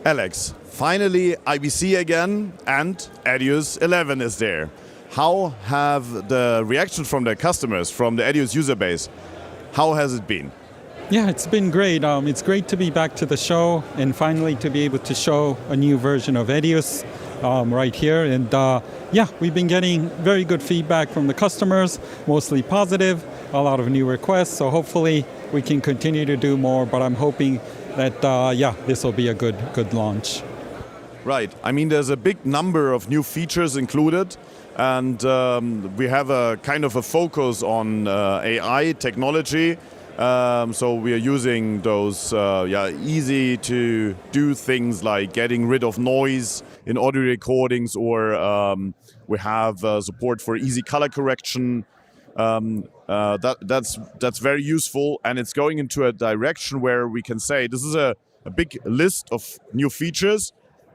Alex, finally IBC again and Edius 11 is there. How have the reactions from the customers, from the Edius user base, how has it been? Yeah, it's been great. It's great to be back to the show and finally to be able to show a new version of Edius right here. And yeah, we've been getting very good feedback from the customers, mostly positive, a lot of new requests. So hopefully we can continue to do more, but I'm hoping that, yeah, this will be a good launch. Right. I mean, there's a big number of new features included, and we have a kind of a focus on AI technology. So we are using those easy to do things like getting rid of noise in audio recordings, or we have support for easy color correction. That's very useful, and it's going into a direction where we can say this is a big list of new features.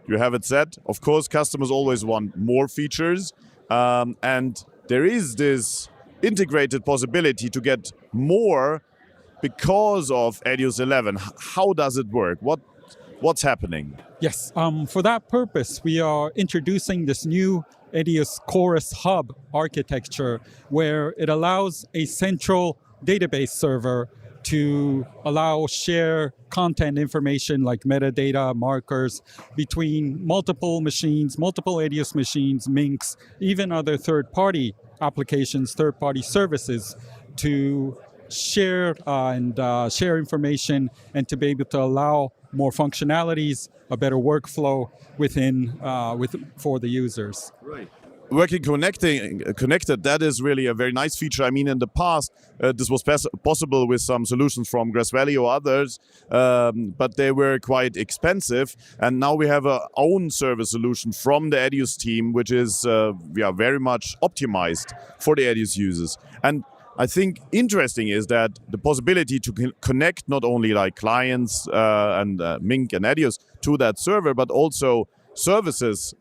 You have it set. Of course, customers always want more features, and there is this integrated possibility to get more because of Edius 11. How does it work? What's happening? Yes, for that purpose, we are introducing this new Edius Chorus Hub architecture, where it allows a central database server to share content information like metadata, markers between multiple machines, multiple Edius machines, Minx, even other third-party applications, third-party services to share share information and to be able to allow more functionalities, a better workflow for the users. Right. Working connected, that is really a very nice feature. I mean, in the past, this was possible with some solutions from Grass Valley or others, but they were quite expensive. And now we have our own service solution from the Edius team, which is very much optimized for the Edius users. And I think interesting is that the possibility to connect not only like clients and Mink and Edius to that server, but also services.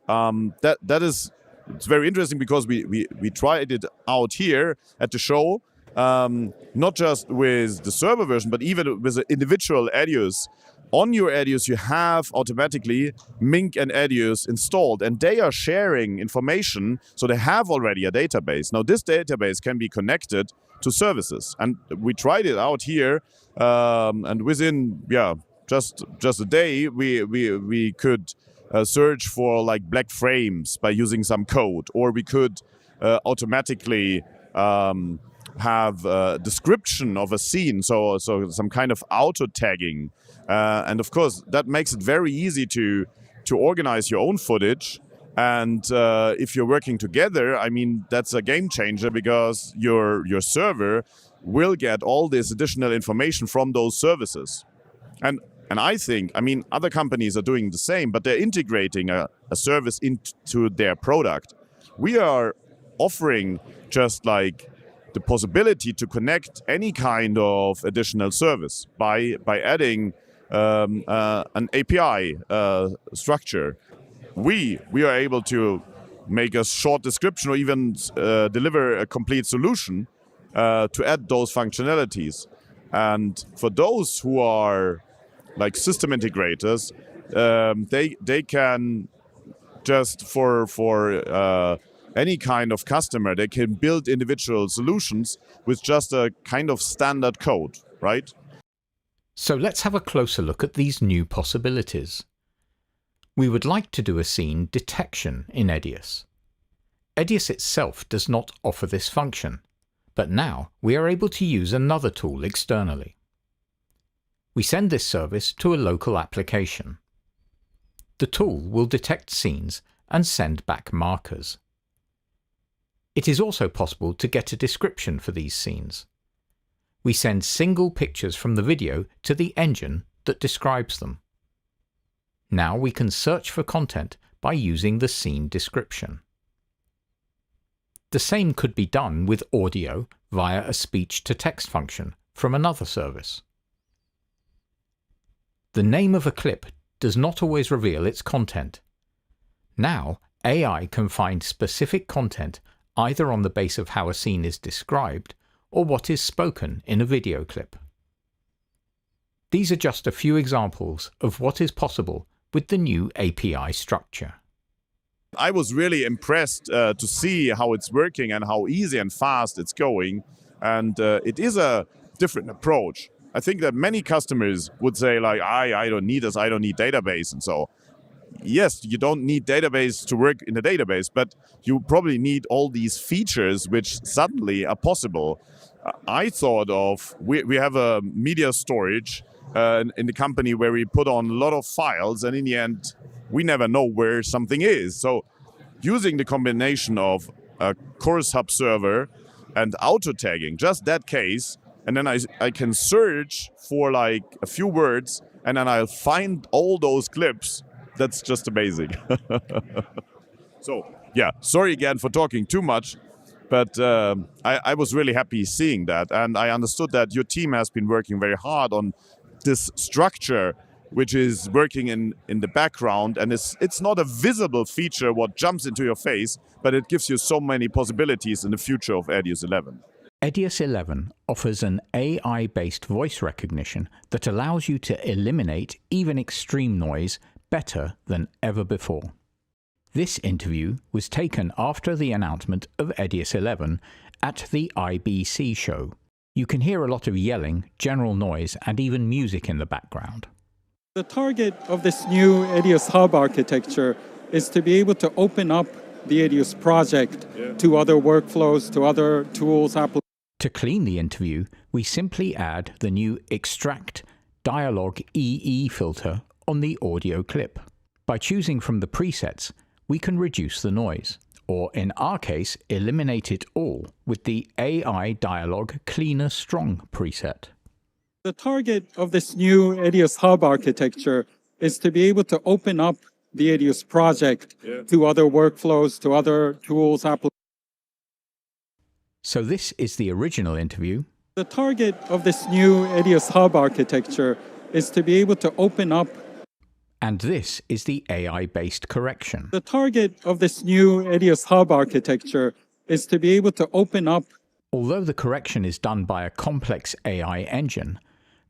It's very interesting because we tried it out here at the show, not just with the server version, but even with the individual Edius. On your Edius, you have automatically Mink and Edius installed, and they are sharing information, so they have already a database. Now, this database can be connected to services, and we tried it out here, and within just a day, we could search for like black frames by using some code, or we could automatically have a description of a scene, so some kind of auto tagging. And of course, that makes it very easy to organize your own footage. And if you're working together, I mean, that's a game changer, because your server will get all this additional information from those services. And I think, I mean, other companies are doing the same, but they're integrating a service into their product. We are offering just like the possibility to connect any kind of additional service by adding an API structure. We are able to make a short description or even deliver a complete solution to add those functionalities. And for those who are like system integrators, they can just for any kind of customer, they can build individual solutions with just a kind of standard code, right? So let's have a closer look at these new possibilities. We would like to do a scene detection in Edius. Edius itself does not offer this function, but now we are able to use another tool externally. We send this service to a local application. The tool will detect scenes and send back markers. It is also possible to get a description for these scenes. We send single pictures from the video to the engine that describes them. Now we can search for content by using the scene description. The same could be done with audio via a speech-to-text function from another service. The name of a clip does not always reveal its content. Now, AI can find specific content either on the basis of how a scene is described or what is spoken in a video clip. These are just a few examples of what is possible with the new API structure. I was really impressed to see how it's working and how easy and fast it's going. And it is a different approach. I think that many customers would say like, I don't need this, I don't need database. And so, yes, you don't need database to work in a database, but you probably need all these features which suddenly are possible. I thought of, we have a media storage in the company where we put on a lot of files, and in the end, we never know where something is. So using the combination of a Chorus Hub server and auto tagging, just that case, and then I can search for like a few words, and then I'll find all those clips. That's just amazing. So yeah, sorry again for talking too much, but I was really happy seeing that, and I understood that your team has been working very hard on this structure, which is working in the background, and it's not a visible feature what jumps into your face, but it gives you so many possibilities in the future of Edius 11. Edius 11 offers an AI-based voice recognition that allows you to eliminate even extreme noise better than ever before. This interview was taken after the announcement of Edius 11 at the IBC show. You can hear a lot of yelling, general noise, and even music in the background. The target of this new Edius Hub architecture is to be able to open up the Edius project to other workflows, to other tools, applications. To clean the interview, we simply add the new Extract Dialog EE filter on the audio clip. By choosing from the presets, we can reduce the noise, or in our case, eliminate it all with the AI Dialog Cleaner Strong preset. The target of this new Edius Hub architecture is to be able to open up the Edius project to other workflows, to other tools, applications. So this is the original interview. The target of this new Edius Hub architecture is to be able to open up. And this is the AI-based correction. The target of this new Edius Hub architecture is to be able to open up. Although the correction is done by a complex AI engine,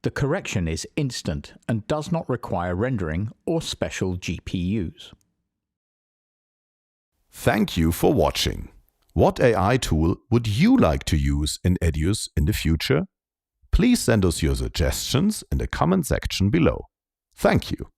the correction is instant and does not require rendering or special GPUs. Thank you for watching. What AI tool would you like to use in Edius in the future? Please send us your suggestions in the comment section below. Thank you.